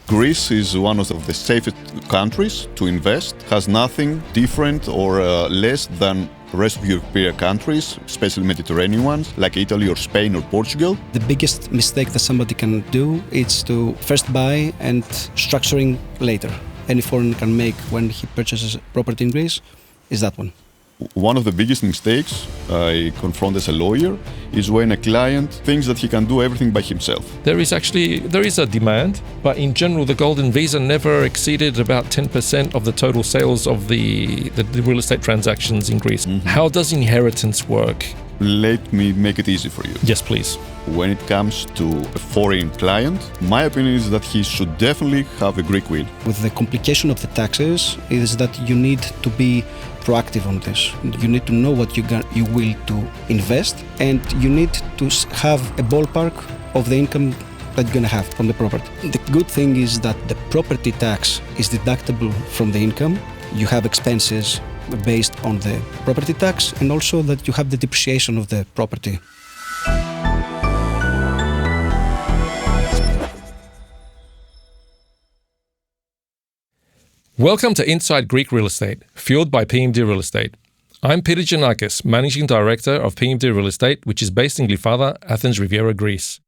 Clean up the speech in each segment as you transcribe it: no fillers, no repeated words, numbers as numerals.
Greece is one of the safest countries to invest, has nothing different or less than the rest of European countries, especially Mediterranean ones, like Italy or Spain or Portugal. The biggest mistake that somebody can do is to first buy and structuring later. Any foreigner can make when he purchases property in Greece is that one. One of the biggest mistakes I confront as a lawyer is when a client thinks that he can do everything by himself. There is a demand, but in general the golden visa never exceeded about 10% of the total sales of the real estate transactions in Greece. Mm-hmm. How does inheritance work? Let me make it easy for you. Yes, please. When it comes to a foreign client, my opinion is that he should definitely have a Greek will. With the complication of the taxes is that you need to be proactive on this. You need to know what you will to invest, and you need to have a ballpark of the income that you're going to have from the property. The good thing is that the property tax is deductible from the income. You have expenses based on the property tax, and also that you have the depreciation of the property. Welcome to Inside Greek Real Estate, fueled by PMD Real Estate. I'm Peter Giannakis, Managing Director of PMD Real Estate, which is based in Glyfada, Athens Riviera, Greece.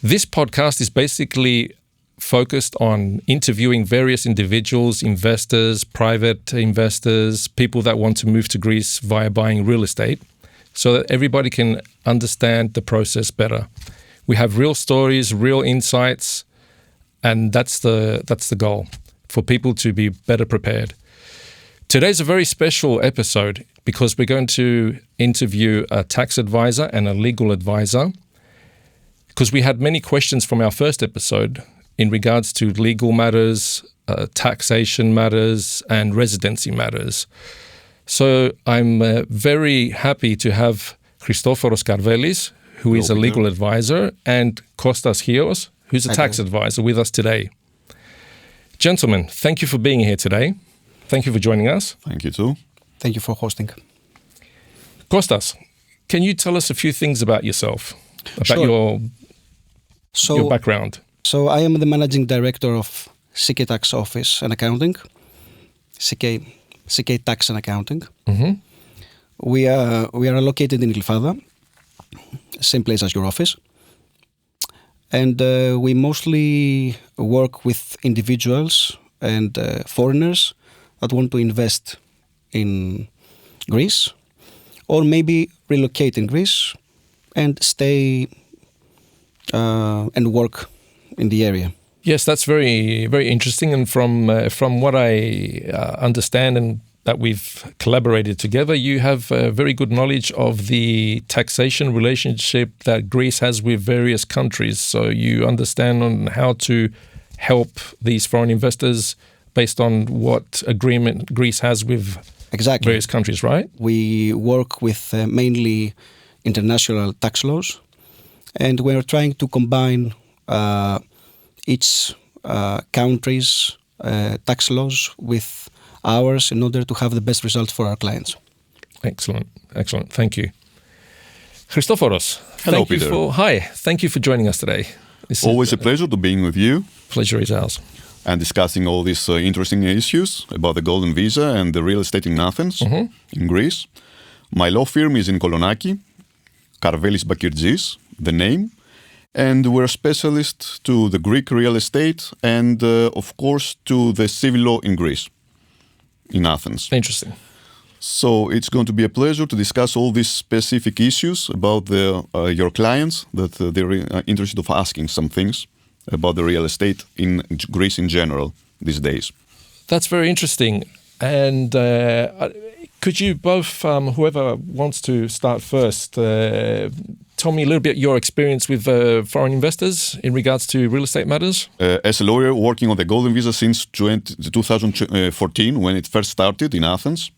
This podcast is basically focused on interviewing various individuals, investors, private investors, people that want to move to Greece via buying real estate, so that everybody can understand the process better. We have real stories, real insights, and that's the goal, for people to be better prepared. Today's a very special episode because we're going to interview a tax advisor and a legal advisor, because we had many questions from our first episode in regards to legal matters, taxation matters, and residency matters. So I'm very happy to have Christoforos Karvelis, who is a legal advisor, and Costas Chios, who's a tax advisor, with us today. Gentlemen, thank you for being here today. Thank you for joining us. Thank you too. Thank you for hosting. Costas, can you tell us a few things about yourself, about your background? So I am the Managing Director of CK Tax Office and Accounting, CK Tax and Accounting. Mm-hmm. We are located in Glyfada, same place as your office. And we mostly work with individuals and foreigners that want to invest in Greece, or maybe relocate in Greece and stay and work in the area. Yes, that's very, very interesting. And from what I understand and that we've collaborated together, you have very good knowledge of the taxation relationship that Greece has with various countries. So you understand on how to help these foreign investors based on what agreement Greece has with various countries, right? We work with mainly international tax laws, and we're trying to combine each country's tax laws with ours in order to have the best results for our clients. Excellent. Thank you. Christoforos. Hello, Peter. Thank you for joining us today. It's always a pleasure to being with you. Pleasure is ours. And discussing all these interesting issues about the golden visa and the real estate in Athens, in Greece. My law firm is in Kolonaki, Karvelis Bakirtzis, the name. And we're specialists to the Greek real estate and, of course, to the civil law in Greece, in Athens. Interesting. So it's going to be a pleasure to discuss all these specific issues about your clients, that they're interested of asking some things about the real estate in Greece in general these days. That's very interesting. And could you both, whoever wants to start first, tell me a little bit your experience with foreign investors in regards to real estate matters? As a lawyer working on the golden visa since 2014, when it first started in Athens,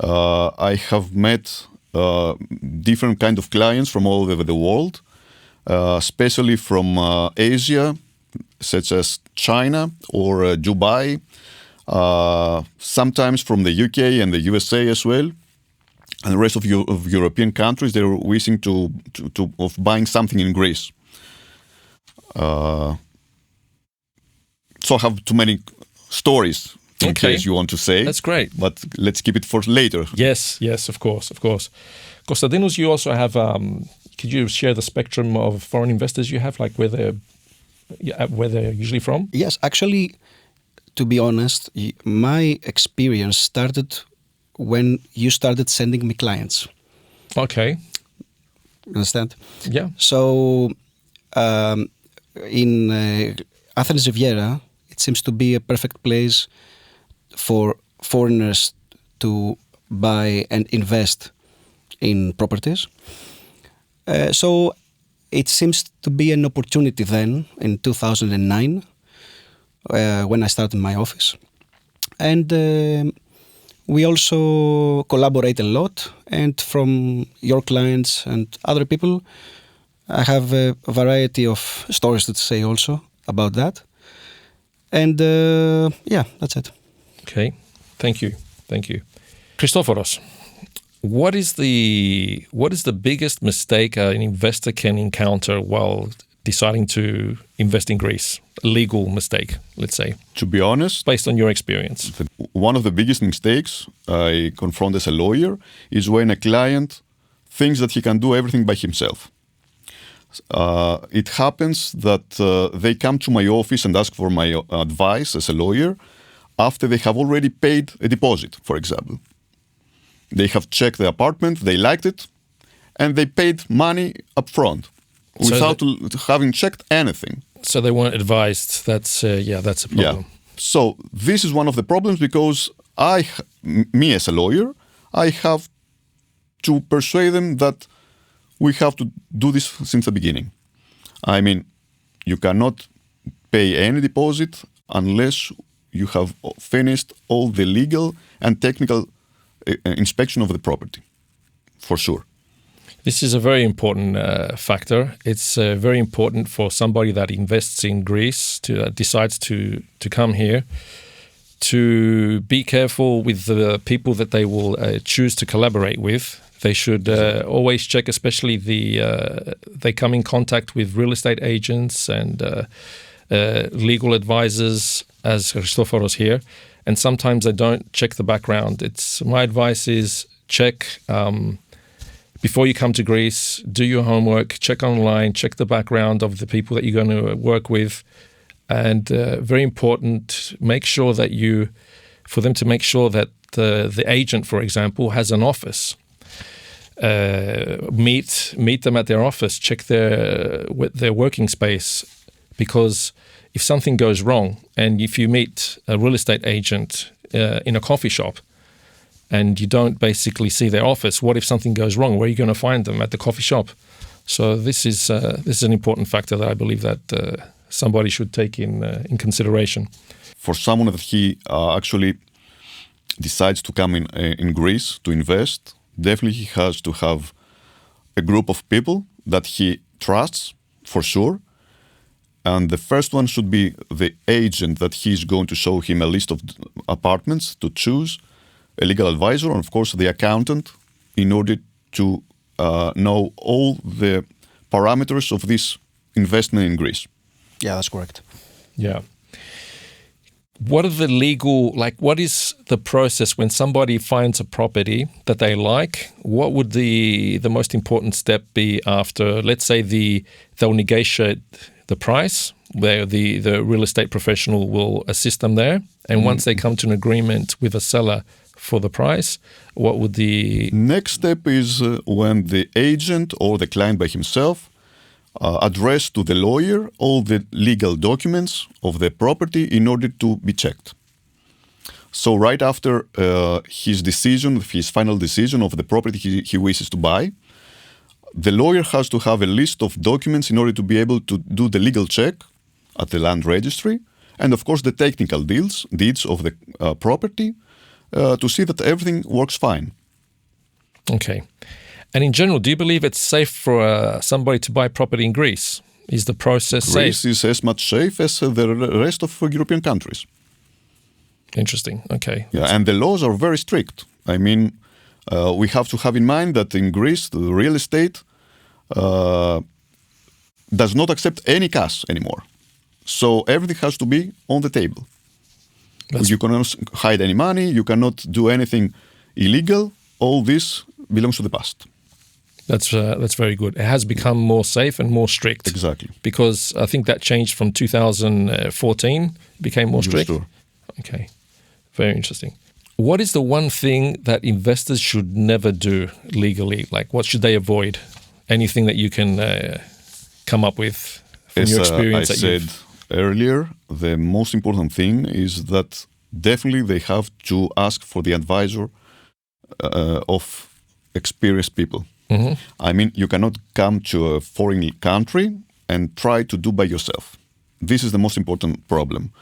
I have met different kind of clients from all over the world, especially from Asia, such as China or Dubai, sometimes from the UK and the USA as well. And the rest of European countries, they were wishing of buying something in Greece. So I have too many stories in case you want to say. That's great. But let's keep it for later. Yes, of course. Konstantinos, you also have, could you share the spectrum of foreign investors you have, like where they're usually from? Yes, actually, to be honest, my experience started when you started sending me clients. Okay. Understand? Yeah. So in Athens Riviera, it seems to be a perfect place for foreigners to buy and invest in properties. So it seems to be an opportunity then in 2009 when I started my office. And we also collaborate a lot. And from your clients and other people, I have a variety of stories to say also about that. And that's it. Okay, thank you. Christoforos, what is the biggest mistake an investor can encounter while deciding to invest in Greece? A legal mistake, let's say. To be honest, based on your experience, one of the biggest mistakes I confront as a lawyer is when a client thinks that he can do everything by himself. It happens that they come to my office and ask for my advice as a lawyer after they have already paid a deposit, for example. They have checked the apartment, they liked it, and they paid money up front without having checked anything. So they weren't advised. That's a problem. Yeah. So this is one of the problems because me as a lawyer, I have to persuade them that we have to do this since the beginning. I mean, you cannot pay any deposit unless you have finished all the legal and technical inspection of the property, for sure. This is a very important factor. It's very important for somebody that invests in Greece, decides to come here, to be careful with the people that they will choose to collaborate with. They should always check, especially they come in contact with real estate agents and legal advisors, as Christoforos here, and sometimes they don't check the background. My advice is check before you come to Greece, do your homework, check online, check the background of the people that you're going to work with, and very important, make sure that for them to make sure that the agent, for example, has an office. Meet them at their office, check their working space, because if something goes wrong, and if you meet a real estate agent in a coffee shop and you don't basically see their office, what if something goes wrong? Where are you going to find them? At the coffee shop. So this is an important factor that I believe that somebody should take in consideration. For someone that he actually decides to come in Greece to invest, definitely he has to have a group of people that he trusts, for sure. And the first one should be the agent that he's going to show him a list of apartments to choose, a legal advisor, and of course the accountant, in order to know all the parameters of this investment in Greece. Yeah, that's correct. Yeah. What are the what is the process when somebody finds a property that they like? What would the most important step be after, let's say they'll negotiate the price, where the real estate professional will assist them there, and once they come to an agreement with a seller for the price, what would the next step is when the agent or the client by himself address to the lawyer all the legal documents of the property in order to be checked. So right after his final decision of the property he wishes to buy, the lawyer has to have a list of documents in order to be able to do the legal check at the land registry, and of course the technical deeds of the property to see that everything works fine. Okay. And in general, do you believe it's safe for somebody to buy property in Greece? Is the process safe? Greece is as much safe as the rest of European countries. Interesting. Okay. Yeah, and the laws are very strict. I mean, we have to have in mind that in Greece, the real estate does not accept any cash anymore. So everything has to be on the table. You cannot hide any money. You cannot do anything illegal. All this belongs to the past. That's very good. It has become more safe and more strict. Exactly. Because I think that changed from 2014, became more strict. Sure. Okay, very interesting. What is the one thing that investors should never do legally? Like, what should they avoid? Anything that you can come up with from your experience? I said earlier, the most important thing is that definitely they have to ask for the advisor of experienced people. Mm-hmm. I mean, you cannot come to a foreign country and try to do by yourself. This is the most important problem.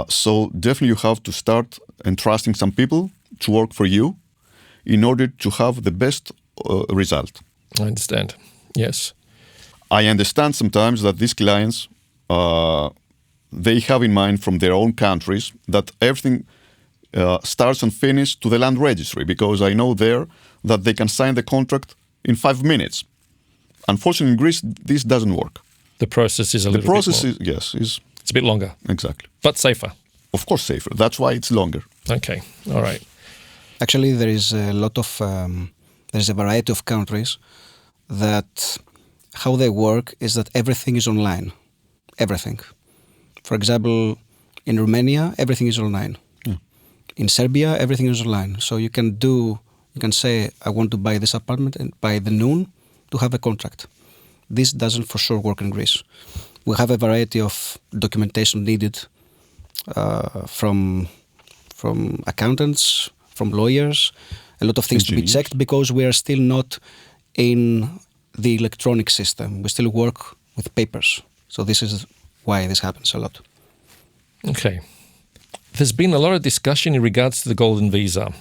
So definitely you have to start entrusting some people to work for you in order to have the best result. I understand. Yes. I understand sometimes that these clients, they have in mind from their own countries that everything starts and finishes to the land registry, because I know there that they can sign the contract in 5 minutes. Unfortunately, in Greece, this doesn't work. The process is a little bit more. The process is it's a bit longer. Exactly. But safer. Of course safer. That's why it's longer. Okay. All right. Actually, there is a lot of there's a variety of countries that how they work is that everything is online. Everything. For example, in Romania, everything is online. Yeah. In Serbia, everything is online. So you can say, I want to buy this apartment, and by the noon to have a contract. This doesn't for sure work in Greece. We have a variety of documentation needed from accountants, from lawyers, a lot of things to be checked, because we are still not in the electronic system. We still work with papers. So this is why this happens a lot. Okay. There's been a lot of discussion in regards to the golden visa.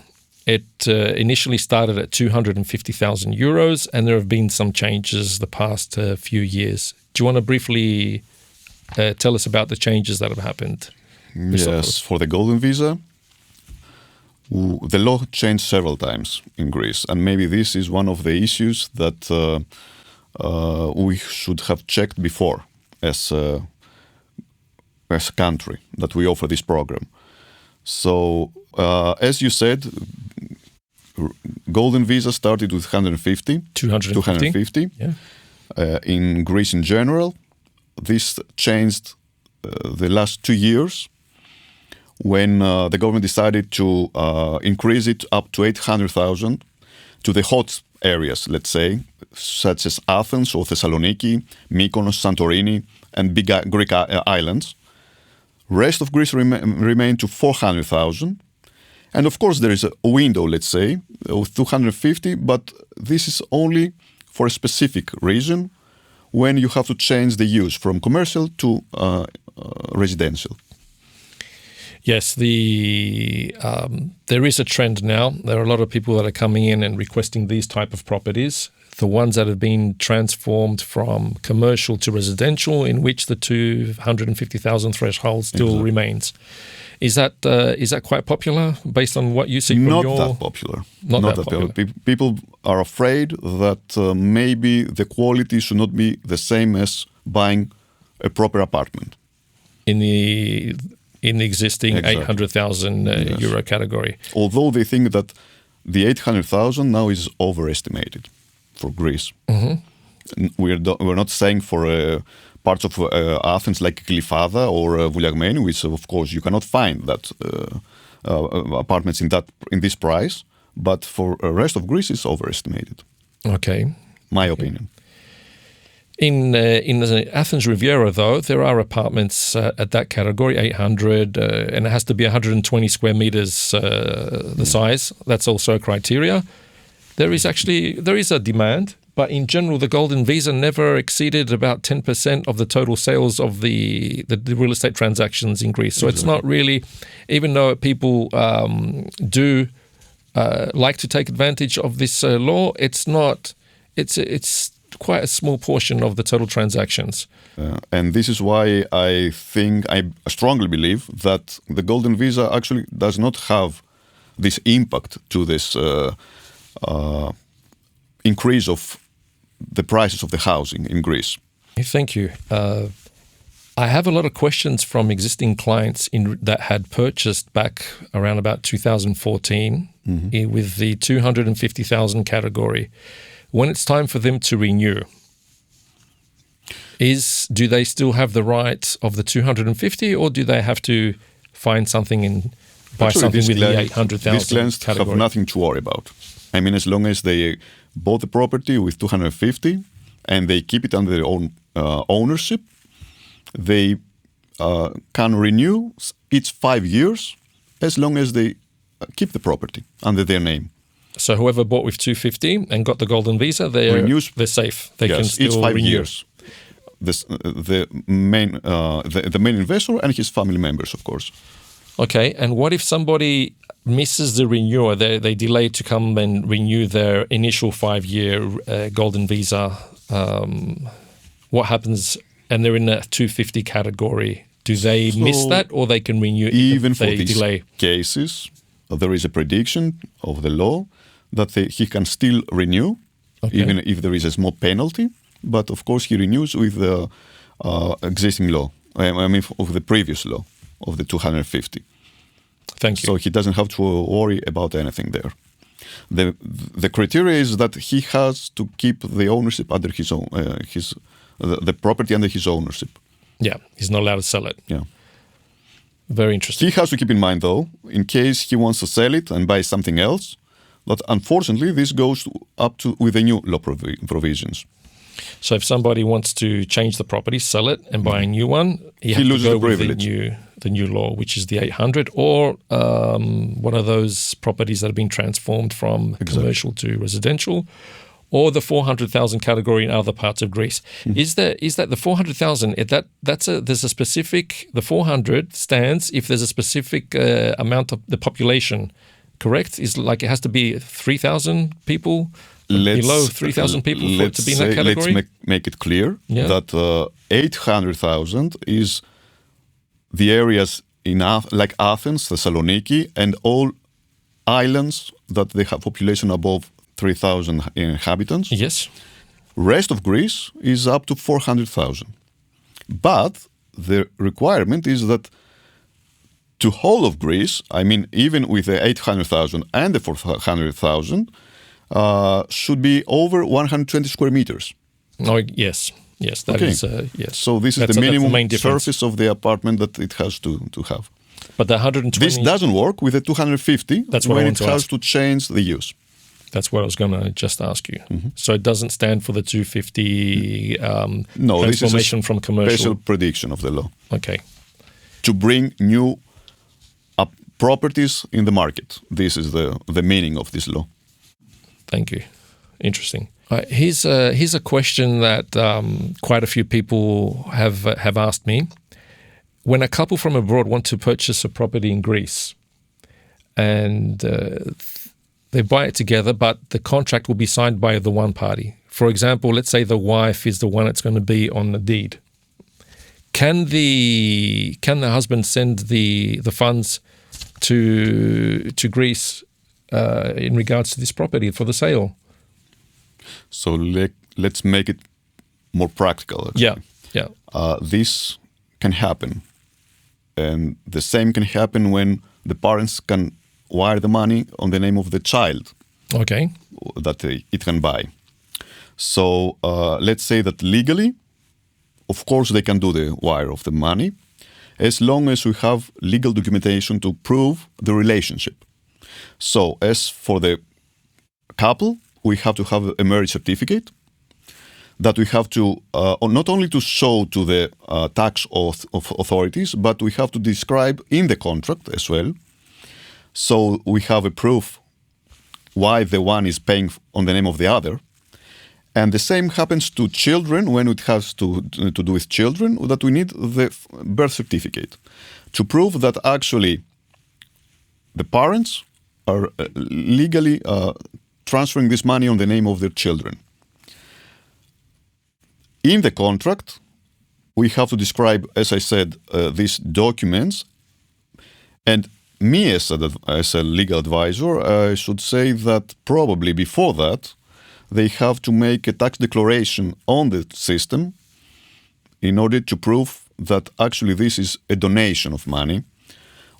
It initially started at 250,000 euros, and there have been some changes the past few years. Do you want to briefly tell us about the changes that have happened? Yes, for the golden visa, the law changed several times in Greece, and maybe this is one of the issues that we should have checked before as a country that we offer this program. So, as you said, golden visa started with 250. Yeah. In Greece in general. This changed the last 2 years when the government decided to increase it up to 800,000 to the hot areas, let's say, such as Athens or Thessaloniki, Mykonos, Santorini, and big Greek islands. Rest of Greece remained to 400,000. And of course, there is a window, let's say, of 250, but this is only for a specific reason, when you have to change the use from commercial to residential. Yes, there is a trend now. There are a lot of people that are coming in and requesting these type of properties. The ones that have been transformed from commercial to residential, in which the 250,000 threshold still remains. Is that quite popular based on what you see from Not that popular. Not that popular. People are afraid that maybe the quality should not be the same as buying a proper apartment. In the existing 800,000 euro category. Although they think that the 800,000 now is overestimated for Greece. Mm-hmm. We're not saying for parts of Athens like Glyfada or Vouliagmeni, which of course you cannot find that apartments in this price, but for the rest of Greece it's overestimated. Okay. My opinion. In the Athens Riviera, though, there are apartments at that category, 800, and it has to be 120 square meters the size. That's also a criteria. There is a demand, but in general, the golden visa never exceeded about 10% of the total sales of the real estate transactions in Greece. So It's not really, even though people do like to take advantage of this law, it's not. It's quite a small portion of the total transactions. And this is why I strongly believe that the golden visa actually does not have this impact to this increase of the prices of the housing in Greece. Thank you. I have a lot of questions from existing clients that had purchased back around about 2014 with the 250,000 category. When it's time for them to renew, do they still have the right of the 250, or do they have to find something and buy something with the 800,000 These clients category? have nothing to worry about. I mean, as long as they bought the property with 250 and they keep it under their own ownership, they can renew each 5 years as long as they keep the property under their name. So whoever bought with 250 and got the golden visa, they're safe. They can still each 5 renew. years. The main investor and his family members, of course. Okay, and what if somebody misses the renewal? They delay to come and renew their initial 5-year golden visa. What happens? And they're in a 250 category. Do they miss that, or they can renew even if they for these delay? Cases? There is a prediction of the law that he can still renew, even if there is a small penalty. But of course, he renews with the existing law. I mean, of the previous law of the 250. Thank you. So he doesn't have to worry about anything there. The criteria is that he has to keep the ownership under his own, the property under his ownership. Yeah, he's not allowed to sell it. Yeah. Very interesting. He has to keep in mind, though, in case he wants to sell it and buy something else, that unfortunately this goes up to with the new law provisions. So if somebody wants to change the property, sell it, and buy a new one, he has loses to go the with privilege. the new law, which is the 800, or one of those properties that have been transformed from commercial to residential, or the 400,000 category in other parts of Greece. Is that the 400,000? There's a specific. The 400 stands if there's a specific amount of the population. Correct? Is like it has to be 3,000 people. Below 3,000 people for it to be in that category? Let's make it clear that 800,000 is the areas like Athens, Thessaloniki, and all islands that they have population above 3,000 inhabitants. Yes. Rest of Greece is up to 400,000. But the requirement is that to whole of Greece, I mean, even with the 800,000 and the 400,000, should be over 120 square meters. Oh, yes. That is yes. So this is the minimum surface of the apartment that it has to have. But the 120... This doesn't work with the 250 when it has to change the use. That's what I was going to just ask you. So it doesn't stand for the 250 transformation this is from commercial... special prediction of the law. Okay. To bring new properties in the market. This is the meaning of this law. Thank you. Interesting. Here's a question that quite a few people have asked me. When a couple from abroad want to purchase a property in Greece and they buy it together, but the contract will be signed by the one party. For example, let's say the wife is the one that's going to be on the deed. Can the husband send the funds to Greece in regards to this property for the sale? So let's make it more practical. Actually. Yeah. This can happen. And the same can happen when the parents can wire the money on the name of the child. Okay. That it can buy. So let's say that legally, of course, they can do the wire of the money as long as we have legal documentation to prove the relationship. So as for the couple, we have to have a marriage certificate that we have to not only to show to the tax authorities, but we have to describe in the contract as well. So we have a proof why the one is paying on the name of the other. And the same happens to children when it has to do with children, that we need the birth certificate to prove that actually the parents are legally transferring this money on the name of their children. In the contract, we have to describe, as I said, these documents. And me as a legal advisor, I should say that probably before that, they have to make a tax declaration on the system in order to prove that actually this is a donation of money.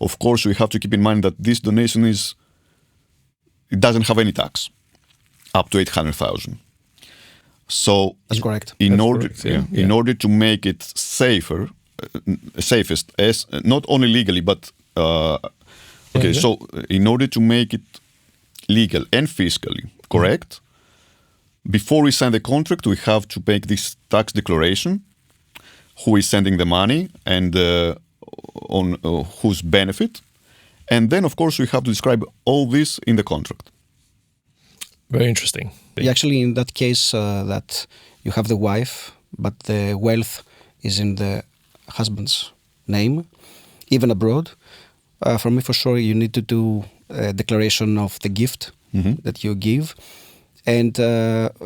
Of course, we have to keep in mind that this donation it doesn't have any tax, up to 800,000. So That's correct. In In order to make it safest, as not only legally, but so in order to make it legal and fiscally correct, before we sign the contract, we have to make this tax declaration, who is sending the money and on whose benefit. And then, of course, we have to describe all this in the contract. Very interesting. Actually, in that case, that you have the wife, but the wealth is in the husband's name, even abroad. For me, for sure, you need to do a declaration of the gift that you give. And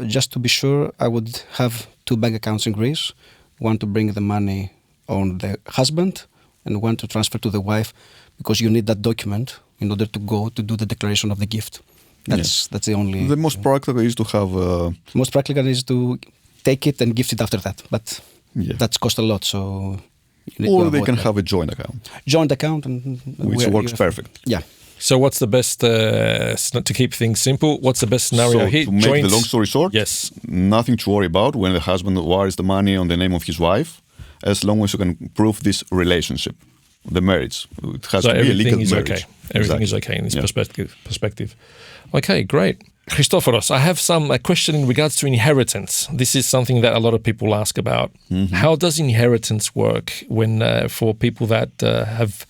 just to be sure, I would have 2 bank accounts in Greece, one to bring the money on the husband and one to transfer to the wife, because you need that document in order to go to do the declaration of the gift. That's the only... The most practical is to have... Most practical is to take it and gift it after that. But that's cost a lot, so... Or they can have a joint account. Joint account. Which works perfect. Yeah. So what's the best, to keep things simple, what's the best scenario here? To make the long story short, yes, nothing to worry about when the husband wires the money on the name of his wife, as long as you can prove this relationship, the marriage. It has to be a legal marriage. Okay. Everything is okay in this perspective. Okay, great. Christoforos, I have a question in regards to inheritance. This is something that a lot of people ask about. How does inheritance work when for people that have...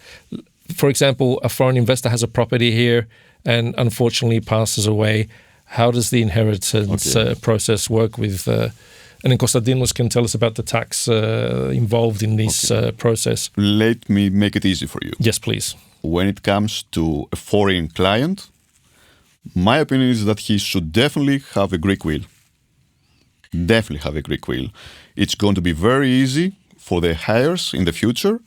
For example, a foreign investor has a property here and unfortunately passes away. How does the inheritance process work with... and then Konstantinos can tell us about the tax involved in this process. Let me make it easy for you. Yes, please. When it comes to a foreign client, my opinion is that he should definitely have a Greek will. Definitely have a Greek will. It's going to be very easy for the heirs in the future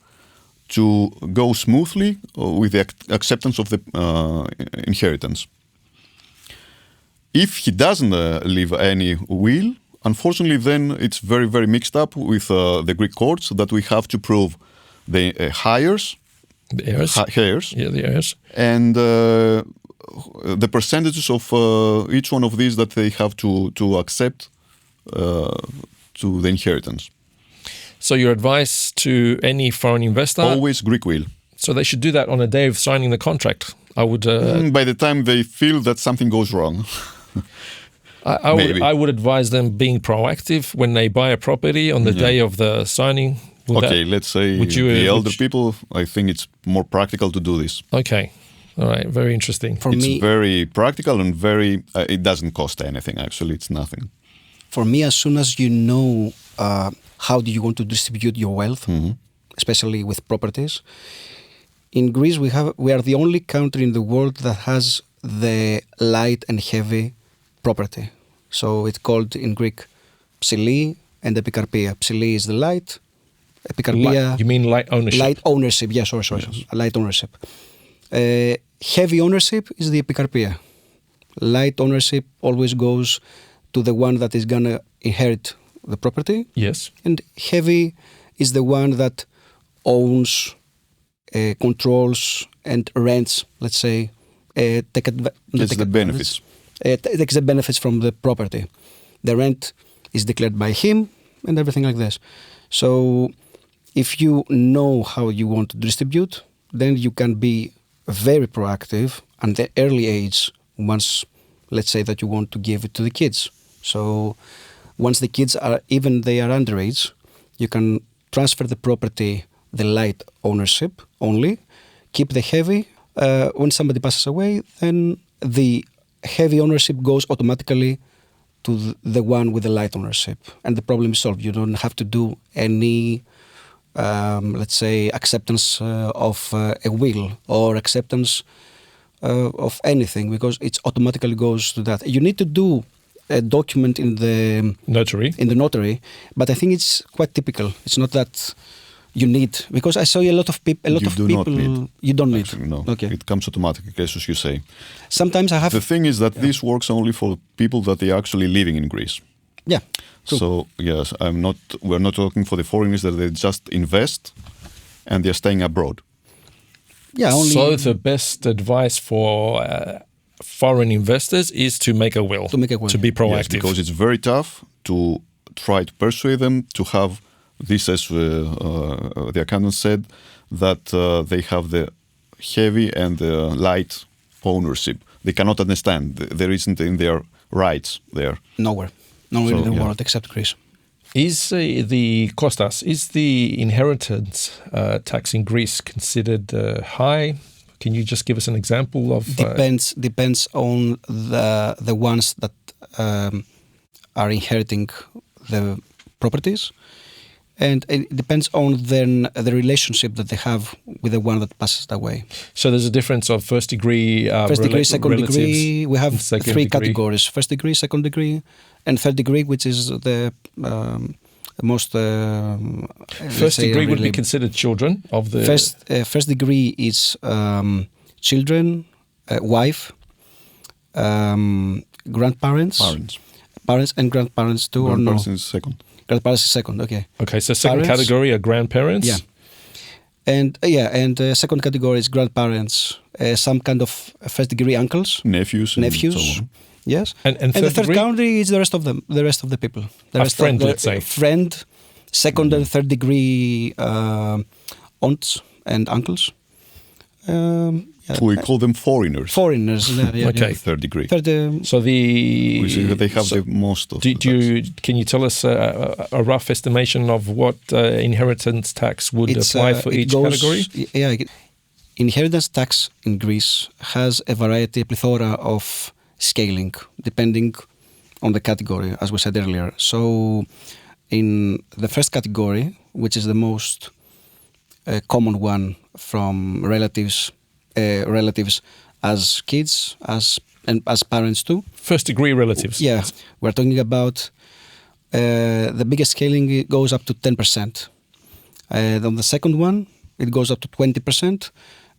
to go smoothly with the acceptance of the inheritance. If he doesn't leave any will, unfortunately, then it's very, very mixed up with the Greek courts that we have to prove the heirs. The heirs. Heirs. Yeah, the heirs. And the percentages of each one of these that they have to accept to the inheritance. So your advice to any foreign investor? Always Greek will. So they should do that on the day of signing the contract. I would... by the time they feel that something goes wrong. I would advise them being proactive when they buy a property on the day of the signing. Let's say the elder people, I think it's more practical to do this. Okay. All right. Very interesting. It's very practical and very... it doesn't cost anything, actually. It's nothing. For me, as soon as you know... how do you want to distribute your wealth, especially with properties? In Greece, we are the only country in the world that has the light and heavy property. So it's called in Greek ψηλή and epikarpia. Ψηλή is the light, epikarpia... You mean light ownership? Light ownership, yes, sorry. Light ownership. Heavy ownership is the epikarpia. Light ownership always goes to the one that is going to inherit the property. Yes. And heavy is the one that owns, controls and rents, let's say, takes the benefits. Takes the benefits from the property. The rent is declared by him and everything like this. So if you know how you want to distribute, then you can be very proactive at the early age once, let's say that you want to give it to the kids. So once the kids are underage, you can transfer the property, the light ownership only, keep the heavy. When somebody passes away, then the heavy ownership goes automatically to the one with the light ownership. And the problem is solved. You don't have to do any, let's say, acceptance of a will or acceptance of anything, because it automatically goes to that. You need to do a document in the notary, but I think it's quite typical. It's not that you need, because I saw a lot of people. You don't need. Actually, no. Okay. It comes automatically, as you say. Sometimes I have. The thing is that this works only for people that they are actually living in Greece. Yeah. True. So yes, we're not talking for the foreigners that they just invest and they're staying abroad. Yeah. Only So the best advice for foreign investors is to make a will, To make a will, to be Yes, proactive. because it's very tough to try to persuade them to have this, as the accountant said, that they have the heavy and the light ownership. They cannot understand. There isn't in their rights there. nowhere in the yeah. world except Greece. Is the inheritance tax in Greece considered high? Can you just give us an example of? Depends on the ones that are inheriting the properties, and it depends on then the relationship that they have with the one that passes away. So there's a difference of first degree, First degree, second degree. We have second three degree. categories: first degree, second degree, and third degree, which is the most. First degree would be considered children of the First degree is children, wife, grandparents, parents and grandparents too, or no? Grandparents is second. Grandparents is second. Okay. Okay, so second Parents. category are grandparents. Yeah. And second category is grandparents, some kind of first degree uncles, Nephews. And so on. yes. And the third third degree? category is the rest of them, the rest of the people. The A rest friend, of the, let's say. Friend, second and third degree aunts and uncles. We call them foreigners. Foreigners. Yeah, Okay. Third degree. Third, So the Which is, they have the most of. can you tell us a rough estimation of what inheritance tax would apply for each category? Yeah, inheritance tax in Greece has a variety, a plethora of scaling depending on the category, as we said earlier. So, in the first category, which is the most common one from relatives as kids, as parents too. First degree relatives. Yeah, we're talking about the biggest scaling goes up to 10%. On the second one, it goes up to 20%.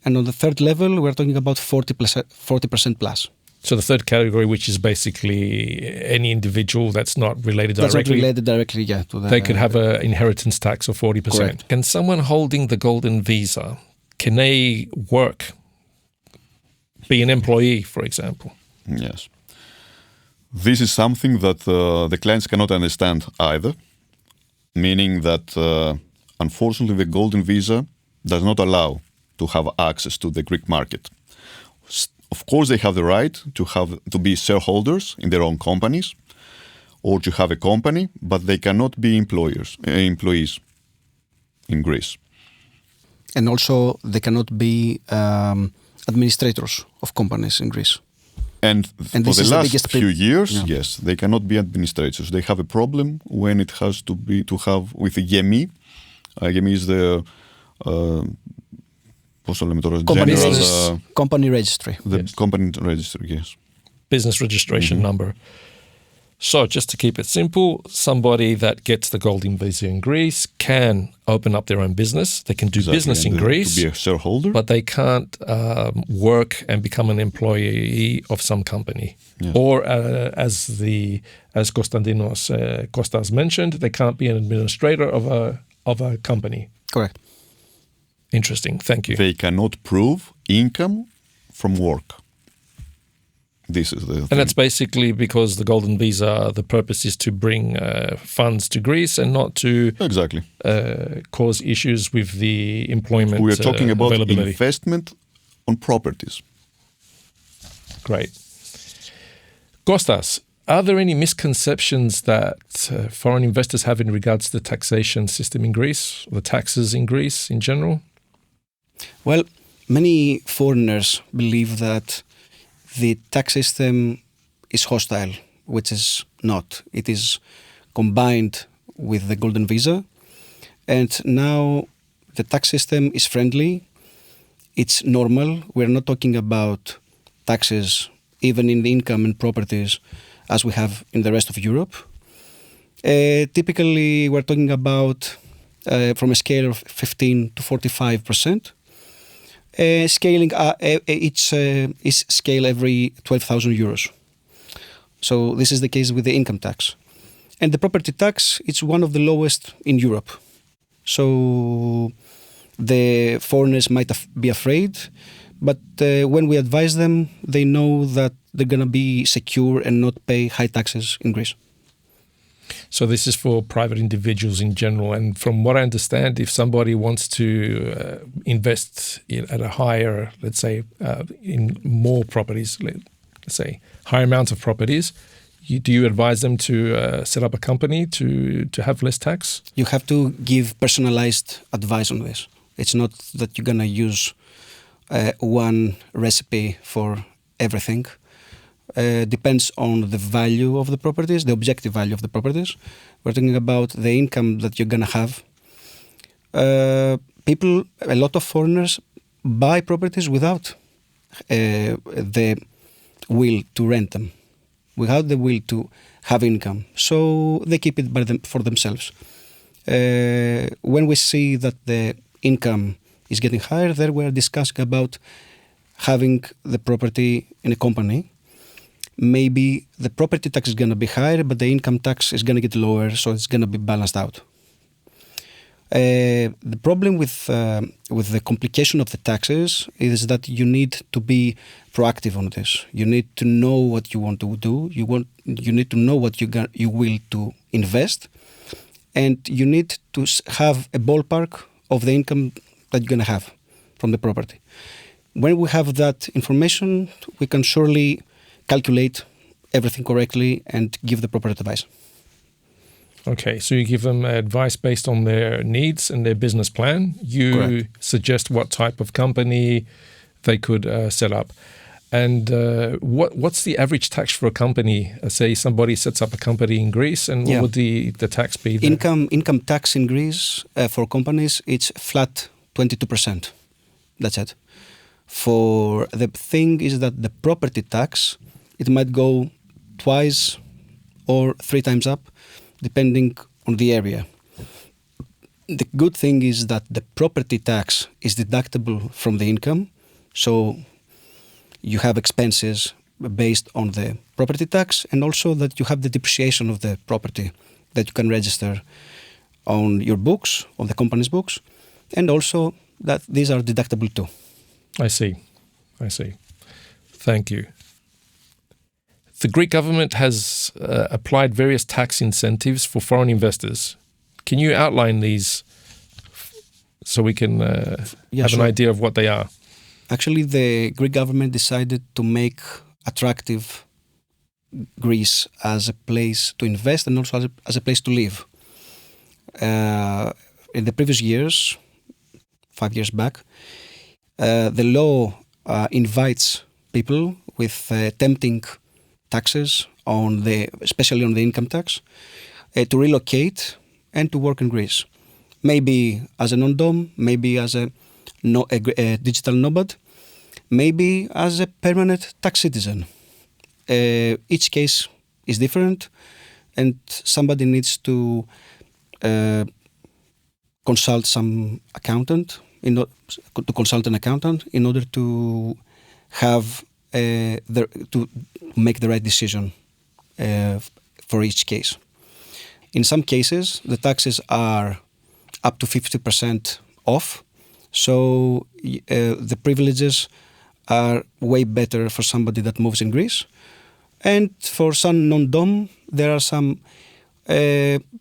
And on the third level, we're talking about 40% plus. So the third category, which is basically any individual that's not related directly. That's not related directly, yeah. To the, they could have an inheritance tax of 40%. Correct. Can someone holding the golden visa, can they work, be an employee, for example? Yes. This is something that the clients cannot understand either, meaning that unfortunately the golden visa does not allow to have access to the Greek market. Of course, they have the right to be shareholders in their own companies or to have a company, but they cannot be employees in Greece. And also, they cannot be administrators of companies in Greece. And for this the is the last biggest few years, yeah. yes, they cannot be administrators. They have a problem when it has to have with the GEMI. GEMI is the company registry. The Yes. company registry, yes. Business registration number. So just to keep it simple, somebody that gets the golden visa in Greece can open up their own business. They can do business in Greece, to be a shareholder, but they can't work and become an employee of some company. Yeah. Or as Costas mentioned, they can't be an administrator of a company. Correct. Interesting. Thank you. They cannot prove income from work. This is the thing. And that's basically because the golden visa, the purpose is to bring funds to Greece and not to Exactly. Cause issues with the employment We are talking about availability. investment on properties. Great. Kostas, are there any misconceptions that foreign investors have in regards to the taxation system in Greece, the taxes in Greece in general? Well, many foreigners believe that the tax system is hostile, which is not. It is combined with the golden visa. And now the tax system is friendly. It's normal. We're not talking about taxes, even in the income and properties, as we have in the rest of Europe. Typically, we're talking about from a scale of 15 to 45%. Scaling each is scale every 12,000 euros. So this is the case with the income tax. And the property tax, it's one of the lowest in Europe. So the foreigners might be afraid, but when we advise them, they know that they're going to be secure and not pay high taxes in Greece. So this is for private individuals in general. And from what I understand, if somebody wants to invest at a higher, let's say, in more properties, let's say, higher amounts of properties, do you advise them to set up a company to have less tax? You have to give personalized advice on this. It's not that you're going to use one recipe for everything. Depends on the value of the properties, the objective value of the properties. We're talking about the income that you're going to have. A lot of foreigners buy properties without the will to rent them, without the will to have income. So they keep it for themselves. When we see that the income is getting higher, there we're discussing about having the property in a company. Maybe the property tax is going to be higher, but the income tax is going to get lower, so it's going to be balanced out. The problem with the complication of the taxes is that you need to be proactive on this. You need to know what you want to do. You need to know what you will to invest, and you need to have a ballpark of the income that you're going to have from the property. When we have that information, we can surely calculate everything correctly and give the proper advice. Okay, so you give them advice based on their needs and their business plan. You Correct. Suggest what type of company they could set up. And what's the average tax for a company? Say somebody sets up a company in Greece, and what would the tax be there? Income tax in Greece for companies, it's flat 22%. That's it. For the thing is that the property tax, it might go twice or 3 times up, depending on the area. The good thing is that the property tax is deductible from the income, so you have expenses based on the property tax, and also that you have the depreciation of the property that you can register on your books, on the company's books, and also that these are deductible too. I see. Thank you. The Greek government has applied various tax incentives for foreign investors. Can you outline these so we can have an idea of what they are? Actually, the Greek government decided to make attractive Greece as a place to invest and also as a place to live. In the previous years, 5 years back, the law invites people with tempting taxes especially on the income tax, to relocate and to work in Greece. Maybe as a non-dom, maybe as a digital nomad, maybe as a permanent tax citizen. Each case is different, and somebody needs to consult some accountant, to consult an accountant in order to have to make the right decision for each case. In some cases, the taxes are up to 50% off, so the privileges are way better for somebody that moves in Greece. And for some non-dom, there are some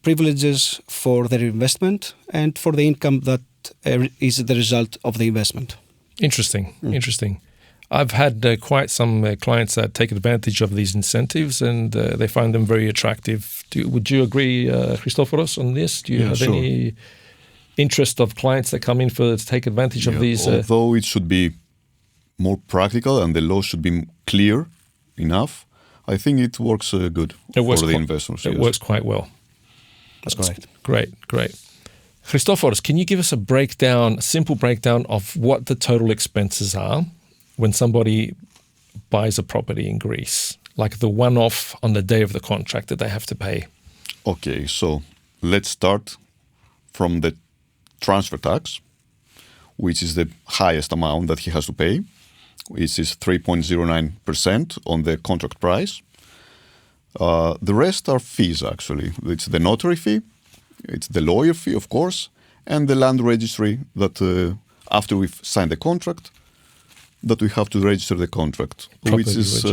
privileges for their investment and for the income that is the result of the investment. Interesting. I've had quite some clients that take advantage of these incentives, and they find them very attractive. Would you agree, Christoforos, on this? Do you have any interest of clients that come in to take advantage of these? Although it should be more practical and the law should be clear enough, I think it works good for the investors. It works quite well. That's correct. Great. Christoforos, can you give us a simple breakdown of what the total expenses are when somebody buys a property in Greece, like the one-off on the day of the contract that they have to pay? Okay, so let's start from the transfer tax, which is the highest amount that he has to pay, which is 3.09% on the contract price. The rest are fees, actually. It's the notary fee, it's the lawyer fee, of course, and the land registry that after we've signed the contract, that we have to register the contract, Properly which is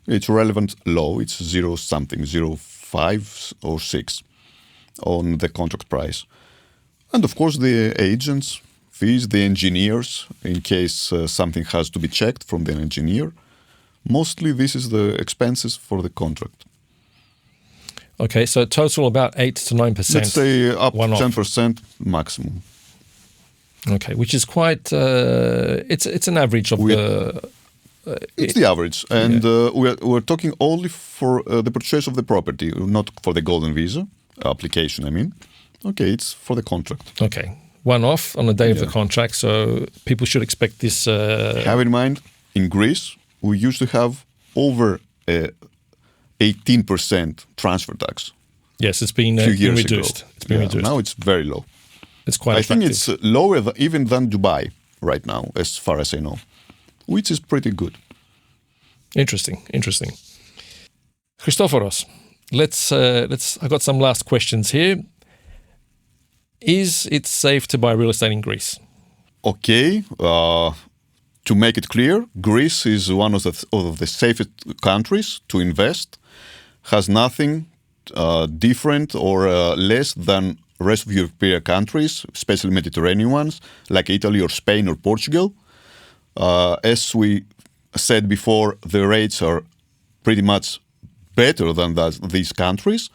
it's relevant low. It's 0.5 or 6 on the contract price. And of course the agents fees, the engineers, in case something has to be checked from the engineer. Mostly this is the expenses for the contract. Okay, so total about 8 to 9%. Let's say up to one-off. 10% maximum. Okay, which is quite, it's an average of It's the average. And we're talking only for the purchase of the property, not for the golden visa application, I mean. Okay, it's for the contract. Okay, one-off on the day of the contract, so people should expect this. Have in mind, in Greece, we used to have over 18% transfer tax. Yes, it's been reduced. Ago. It's been reduced. Now it's very low. It's quite I think attractive. it's lower even than Dubai right now, as far as I know, which is pretty good. Interesting. Christoforos, let's. I got some last questions here. Is it safe to buy real estate in Greece? Okay, to make it clear, Greece is one of the safest countries to invest. Has nothing different or less than rest of European countries, especially Mediterranean ones, like Italy or Spain or Portugal. As we said before, the rates are pretty much better than these countries.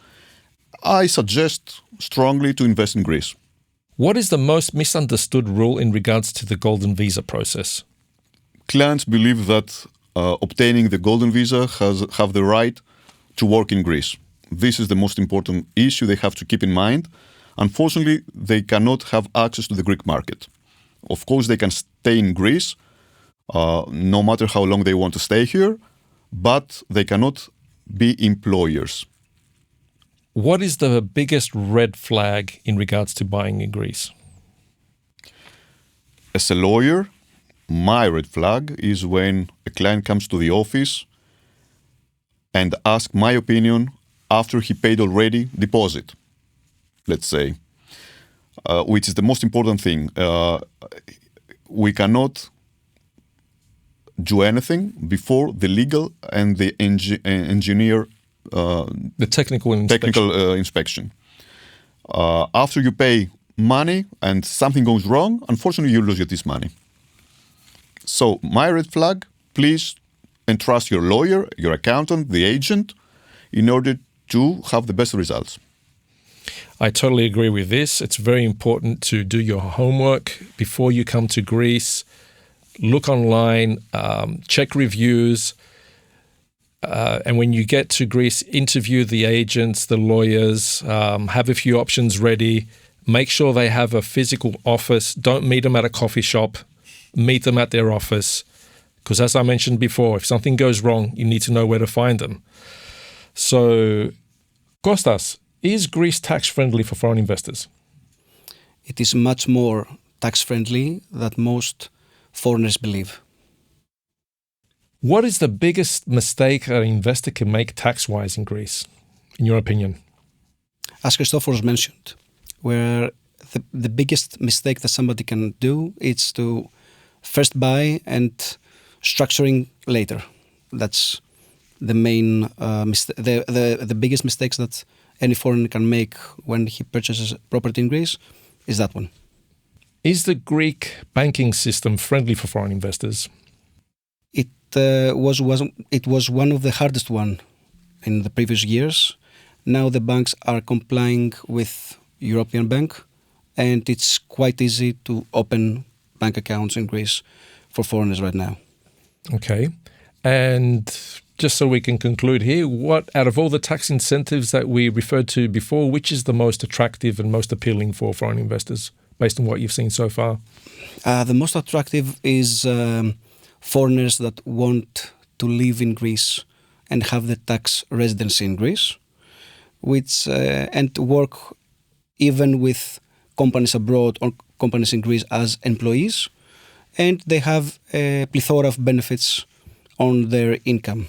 I suggest strongly to invest in Greece. What is the most misunderstood rule in regards to the golden visa process? Clients believe that obtaining the golden visa have the right to work in Greece. This is the most important issue they have to keep in mind. Unfortunately, they cannot have access to the Greek market. Of course, they can stay in Greece, no matter how long they want to stay here, but they cannot be employers. What is the biggest red flag in regards to buying in Greece? As a lawyer, my red flag is when a client comes to the office and asks my opinion after he paid already deposit, let's say, which is the most important thing. We cannot do anything before the legal and the engineer the technical inspection. After you pay money and something goes wrong, unfortunately you lose this money. So my red flag, please entrust your lawyer, your accountant, the agent, in order to have the best results. I totally agree with this. It's very important to do your homework before you come to Greece. Look online, check reviews, and when you get to Greece, interview the agents, the lawyers, have a few options ready. Make sure they have a physical office. Don't meet them at a coffee shop. Meet them at their office. Because as I mentioned before, if something goes wrong, you need to know where to find them. So, Costas, is Greece tax-friendly for foreign investors? It is much more tax-friendly than most foreigners believe. What is the biggest mistake an investor can make tax-wise in Greece, in your opinion? As Christoforos mentioned, where the biggest mistake that somebody can do is to first buy and structuring later. That's the main the biggest mistakes that any foreigner can make when he purchases property in Greece is that one. Is the Greek banking system friendly for foreign investors? It was one of the hardest one in the previous years. Now the banks are complying with European Bank, and it's quite easy to open bank accounts in Greece for foreigners right now. Okay. And just so we can conclude here, what out of all the tax incentives that we referred to before, which is the most attractive and most appealing for foreign investors based on what you've seen so far? The most attractive is foreigners that want to live in Greece and have the tax residency in Greece, which and work even with companies abroad or companies in Greece as employees, and they have a plethora of benefits on their income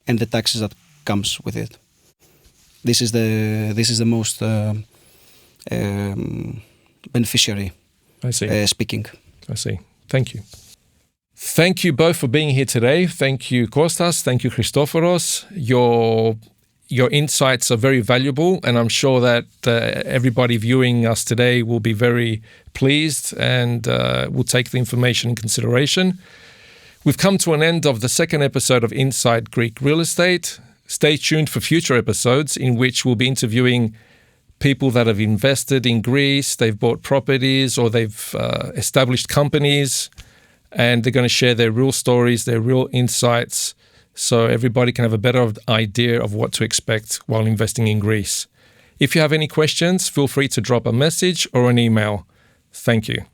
and the taxes that comes with it. This is the most beneficiary speaking. I see. Thank you. Thank you both for being here today. Thank you, Costas. Thank you, Christoforos. Your insights are very valuable, and I'm sure that everybody viewing us today will be very pleased and will take the information in consideration. We've come to an end of the second episode of Inside Greek Real Estate. Stay tuned for future episodes in which we'll be interviewing people that have invested in Greece, they've bought properties, or they've established companies, and they're going to share their real stories, their real insights, so everybody can have a better idea of what to expect while investing in Greece. If you have any questions, feel free to drop a message or an email. Thank you.